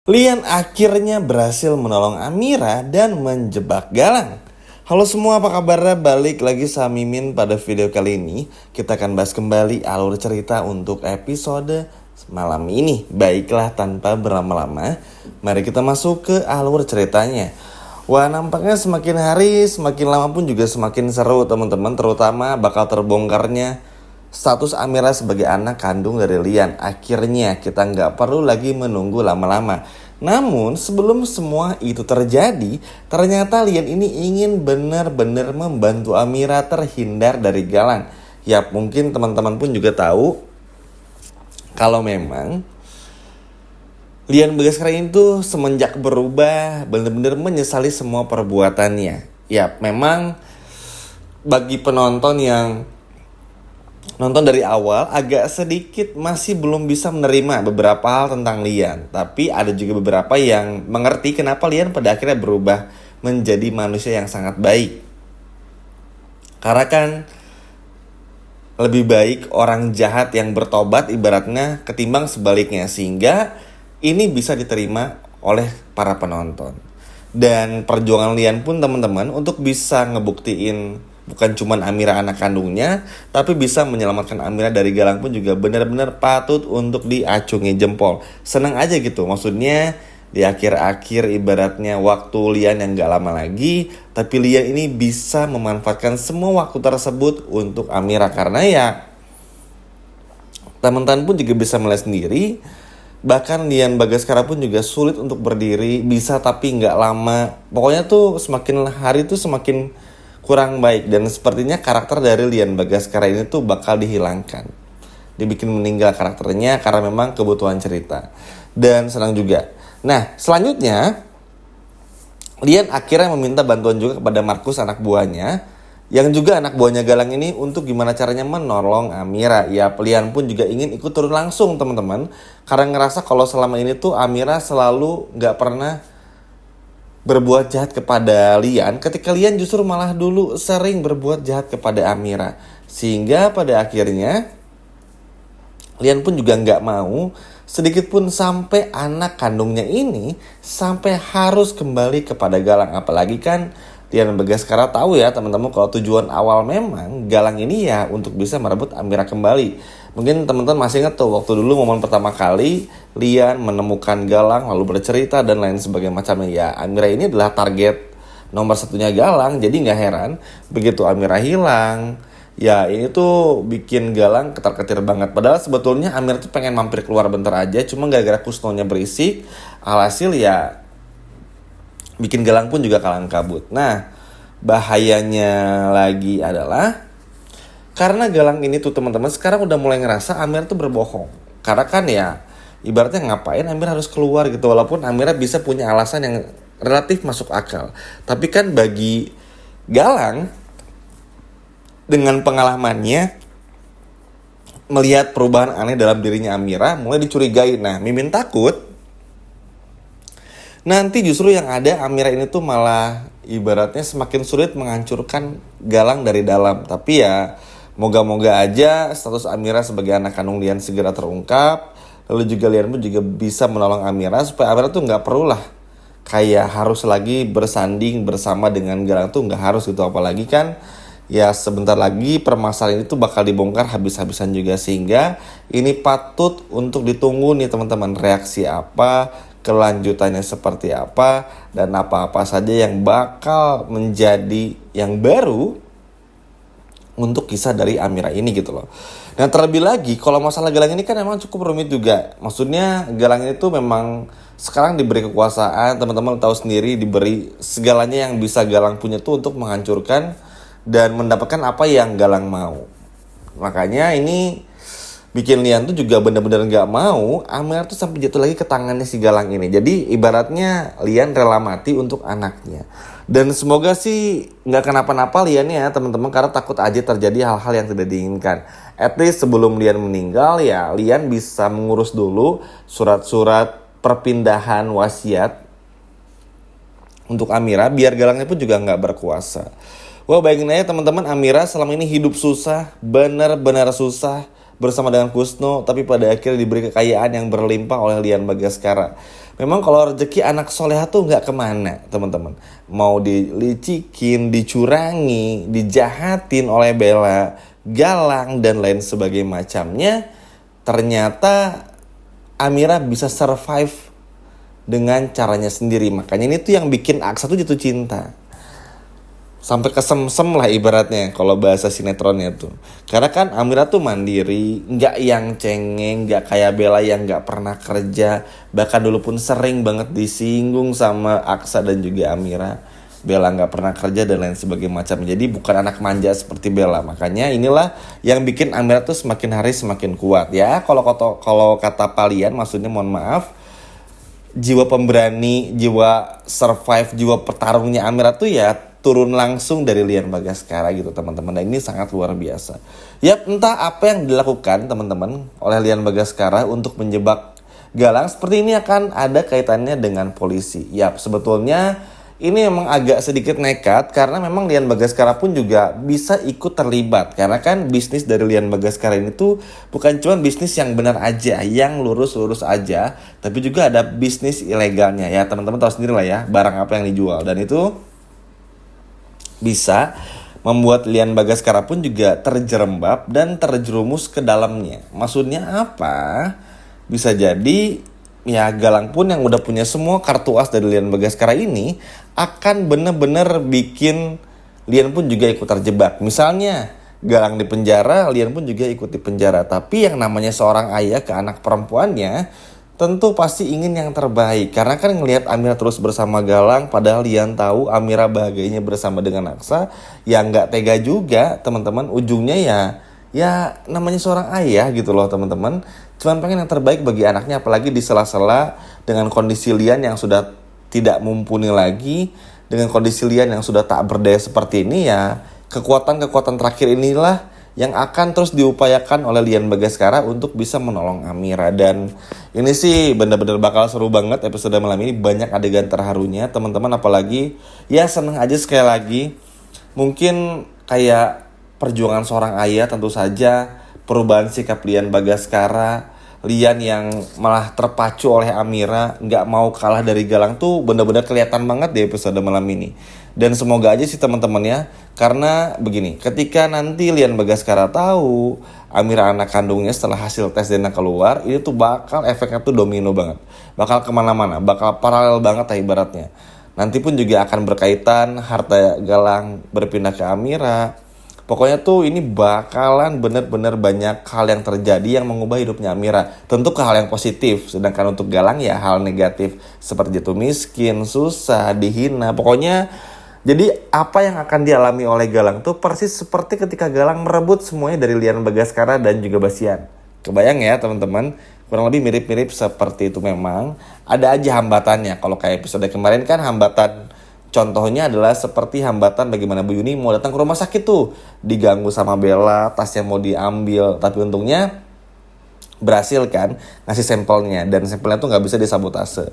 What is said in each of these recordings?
Lian akhirnya berhasil menolong Amira dan menjebak Galang. Halo semua, apa kabarnya? Balik lagi sama Mimin pada video kali ini. Kita akan bahas kembali alur cerita untuk episode malam ini. Baiklah, tanpa berlama-lama, mari kita masuk ke alur ceritanya. Wah, nampaknya semakin hari semakin lama pun juga semakin seru teman-teman. Terutama bakal terbongkarnya status Amira sebagai anak kandung dari Lian. Akhirnya kita nggak perlu lagi menunggu lama-lama. Namun sebelum semua itu terjadi, ternyata Lian ini ingin benar-benar membantu Amira terhindar dari Galang. Ya mungkin teman-teman pun juga tahu kalau memang Lian Bagaskara itu semenjak berubah benar-benar menyesali semua perbuatannya. Ya memang bagi penonton yang nonton dari awal agak sedikit masih belum bisa menerima beberapa hal tentang Lian. Tapi ada juga beberapa yang mengerti kenapa Lian pada akhirnya berubah menjadi manusia yang sangat baik. Karena kan lebih baik orang jahat yang bertobat ibaratnya ketimbang sebaliknya. Sehingga ini bisa diterima oleh para penonton. Dan perjuangan Lian pun teman-teman untuk bisa ngebuktiin bukan cuma Amira anak kandungnya, tapi bisa menyelamatkan Amira dari Galang pun juga benar-benar patut untuk diacungi jempol. Senang aja gitu, maksudnya di akhir-akhir ibaratnya waktu Lian yang gak lama lagi, tapi Lian ini bisa memanfaatkan semua waktu tersebut untuk Amira. Karena ya teman-teman pun juga bisa melihat sendiri, bahkan Lian Bagaskara pun juga sulit untuk berdiri, bisa tapi gak lama. Pokoknya tuh semakin hari tuh semakin kurang baik, dan sepertinya karakter dari Lian Bagaskara ini tuh bakal dihilangkan, dibikin meninggal karakternya karena memang kebutuhan cerita. Dan senang juga. Nah selanjutnya Lian akhirnya meminta bantuan juga kepada Markus anak buahnya, yang juga anak buahnya Galang ini, untuk gimana caranya menolong Amira. Ya Lian pun juga ingin ikut turun langsung teman-teman, karena ngerasa kalau selama ini tuh Amira selalu gak pernah berbuat jahat kepada Lian, ketika Lian justru malah dulu sering berbuat jahat kepada Amira. Sehingga pada akhirnya Lian pun juga gak mau sedikit pun sampai anak kandungnya ini sampai harus kembali kepada Galang. Apalagi kan Lian Bagaskara tahu ya teman-teman, kalau tujuan awal memang Galang ini ya untuk bisa merebut Amira kembali. Mungkin teman-teman masih ingat tuh waktu dulu momen pertama kali Lian menemukan Galang lalu bercerita dan lain sebagainya macamnya. Ya Amira ini adalah target nomor satunya Galang, jadi gak heran begitu Amira hilang, ya ini tuh bikin Galang ketar-ketir banget. Padahal sebetulnya Amira tuh pengen mampir keluar bentar aja, cuma gara-gara Kusnonya berisik, alhasil ya bikin Galang pun juga kalang kabut. Nah bahayanya lagi adalah karena Galang ini tuh teman-teman sekarang udah mulai ngerasa Amira tuh berbohong. Karena kan ya ibaratnya ngapain Amira harus keluar gitu, walaupun Amira bisa punya alasan yang relatif masuk akal. Tapi kan bagi Galang dengan pengalamannya melihat perubahan aneh dalam dirinya Amira, mulai dicurigai. Nah Mimin takut nanti justru yang ada Amira ini tuh malah ibaratnya semakin sulit menghancurkan Galang dari dalam. Tapi ya moga-moga aja status Amira sebagai anak kandung Lian segera terungkap. Lalu juga Lian pun juga bisa menolong Amira supaya Amira tuh gak perlu lah kayak harus lagi bersanding bersama dengan Galang, tuh gak harus gitu. Apalagi kan ya sebentar lagi permasalahan itu bakal dibongkar habis-habisan juga. Sehingga ini patut untuk ditunggu nih teman-teman, reaksi apa, kelanjutannya seperti apa, dan apa-apa saja yang bakal menjadi yang baru untuk kisah dari Amira ini gitu loh. Nah terlebih lagi kalau masalah Galang ini kan memang cukup rumit juga. Maksudnya Galang ini tuh memang sekarang diberi kekuasaan, teman-teman tahu sendiri, diberi segalanya yang bisa Galang punya tuh untuk menghancurkan dan mendapatkan apa yang Galang mau. Makanya ini bikin Lian tuh juga benar-benar gak mau Amira tuh sampai jatuh lagi ke tangannya si Galang ini. Jadi ibaratnya Lian rela mati untuk anaknya. Dan semoga sih gak kenapa-napa Lian ya teman-teman, karena takut aja terjadi hal-hal yang tidak diinginkan. At least sebelum Lian meninggal ya Lian bisa mengurus dulu surat-surat perpindahan wasiat untuk Amira, biar Galangnya pun juga gak berkuasa. Wah bayangin aja teman-teman, Amira selama ini hidup susah, benar-benar susah bersama dengan Kusno, tapi pada akhirnya diberi kekayaan yang berlimpah oleh Lian Bagaskara. Memang kalau rezeki anak soleha tuh nggak kemana teman-teman. Mau dilicikin, dicurangi, dijahatin oleh Bella, Galang dan lain sebagainya macamnya, ternyata Amira bisa survive dengan caranya sendiri. Makanya ini tuh yang bikin Aksa tuh jatuh cinta. Sampai kesemsem lah ibaratnya kalau bahasa sinetronnya tuh. Karena kan Amira tuh mandiri, nggak yang cengeng, nggak kayak Bella yang nggak pernah kerja. Bahkan dulu pun sering banget disinggung sama Aksa dan juga Amira. Bella nggak pernah kerja dan lain sebagainya macam. Jadi bukan anak manja seperti Bella. Makanya inilah yang bikin Amira tuh semakin hari semakin kuat ya. Kalau kata Palian, maksudnya mohon maaf, jiwa pemberani, jiwa survive, jiwa petarungnya Amira tuh ya turun langsung dari Lian Bagaskara gitu teman-teman. Dan ini sangat luar biasa. Yap, entah apa yang dilakukan teman-teman oleh Lian Bagaskara untuk menjebak Galang, seperti ini akan ada kaitannya dengan polisi. Yap, sebetulnya ini memang agak sedikit nekat karena memang Lian Bagaskara pun juga bisa ikut terlibat. Karena kan bisnis dari Lian Bagaskara ini tuh bukan cuma bisnis yang benar aja, yang lurus-lurus aja, tapi juga ada bisnis ilegalnya ya. Teman-teman tahu sendiri lah ya, barang apa yang dijual. Dan itu bisa membuat Lian Bagaskara pun juga terjerembab dan terjerumus ke dalamnya. Maksudnya apa? Bisa jadi ya Galang pun yang udah punya semua kartu as dari Lian Bagaskara ini akan bener-bener bikin Lian pun juga ikut terjebak. Misalnya Galang di penjara, Lian pun juga ikut di penjara. Tapi yang namanya seorang ayah ke anak perempuannya tentu pasti ingin yang terbaik. Karena kan ngelihat Amira terus bersama Galang, padahal Lian tahu Amira bahagianya bersama dengan Aksa, ya nggak tega juga teman-teman. Ujungnya ya namanya seorang ayah gitu loh teman-teman. Cuman pengen yang terbaik bagi anaknya, apalagi di sela-sela dengan kondisi Lian yang sudah tidak mumpuni lagi, dengan kondisi Lian yang sudah tak berdaya seperti ini ya. Kekuatan-kekuatan terakhir inilah yang akan terus diupayakan oleh Lian Bagaskara untuk bisa menolong Amira. Dan ini sih benar-benar bakal seru banget episode malam ini. Banyak adegan terharunya teman-teman, apalagi ya seneng aja sekali lagi. Mungkin kayak perjuangan seorang ayah, tentu saja perubahan sikap Lian Bagaskara, Lian yang malah terpacu oleh Amira, nggak mau kalah dari Galang tuh benar-benar kelihatan banget di episode malam ini. Dan semoga aja sih teman-teman ya, karena begini, ketika nanti Lian Bagaskara tahu Amira anak kandungnya setelah hasil tes DNA keluar, ini tuh bakal efeknya tuh domino banget, bakal kemana-mana, bakal paralel banget lah ibaratnya. Nanti pun juga akan berkaitan harta Galang berpindah ke Amira. Pokoknya tuh ini bakalan bener-bener banyak hal yang terjadi yang mengubah hidupnya Amira. Tentu ke hal yang positif, sedangkan untuk Galang ya hal negatif seperti jatuh miskin, susah, dihina. Pokoknya jadi apa yang akan dialami oleh Galang tuh persis seperti ketika Galang merebut semuanya dari Lian Bagaskara dan juga Basian. Kebayang ya teman-teman, kurang lebih mirip-mirip seperti itu memang. Ada aja hambatannya. Kalau kayak episode kemarin kan hambatan contohnya adalah seperti hambatan bagaimana Bu Yuni mau datang ke rumah sakit tuh. Diganggu sama Bella, tasnya mau diambil. Tapi untungnya berhasil kan ngasih sampelnya. Dan sampelnya tuh gak bisa disabotase.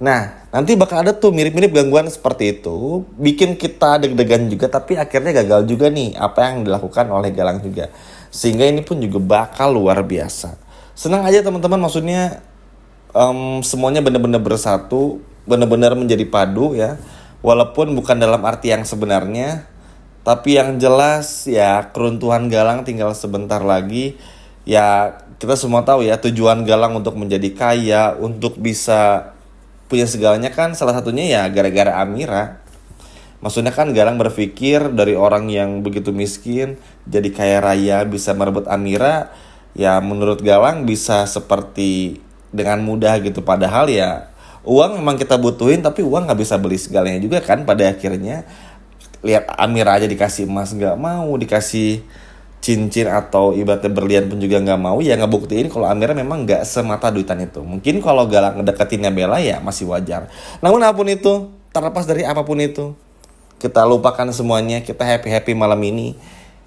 Nah nanti bakal ada tuh mirip-mirip gangguan seperti itu. Bikin kita deg-degan juga, tapi akhirnya gagal juga nih apa yang dilakukan oleh Galang juga. Sehingga ini pun juga bakal luar biasa. Senang aja teman-teman, maksudnya semuanya benar-benar bersatu, benar-benar menjadi padu ya. Walaupun bukan dalam arti yang sebenarnya, tapi yang jelas ya keruntuhan Galang tinggal sebentar lagi. Ya kita semua tahu ya tujuan Galang untuk menjadi kaya, untuk bisa punya segalanya kan salah satunya ya gara-gara Amira. Maksudnya kan Galang berpikir dari orang yang begitu miskin jadi kaya raya bisa merebut Amira. Ya menurut Galang bisa seperti dengan mudah gitu, padahal ya uang memang kita butuhin, tapi uang gak bisa beli segalanya juga kan pada akhirnya. Lihat Amira aja dikasih emas gak mau, dikasih cincin atau ibaratnya berlian pun juga gak mau. Ya ngebuktiin kalau Amira memang gak semata duitan itu. Mungkin kalau Galang ngedeketinnya Bella ya masih wajar. Namun apapun itu, terlepas dari apapun itu, kita lupakan semuanya, kita happy-happy malam ini.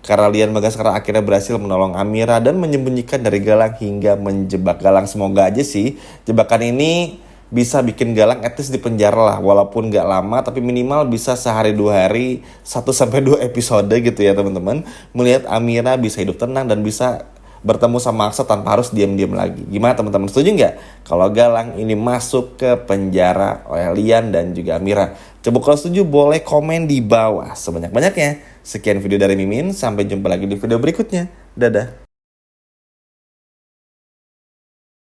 Karena Lian Bagaskara akhirnya berhasil menolong Amira dan menyembunyikan dari Galang hingga menjebak Galang. Semoga aja sih jebakan ini bisa bikin Galang at least di penjara lah, walaupun gak lama tapi minimal bisa sehari 2 hari 1-2 episode gitu ya teman-teman, melihat Amira bisa hidup tenang dan bisa bertemu sama Aksa tanpa harus diam-diam lagi. Gimana teman-teman, setuju nggak kalau Galang ini masuk ke penjara oleh Lian dan juga Amira? Coba kalau setuju boleh komen di bawah sebanyak-banyaknya. Sekian video dari Mimin, sampai jumpa lagi di video berikutnya. Dadah.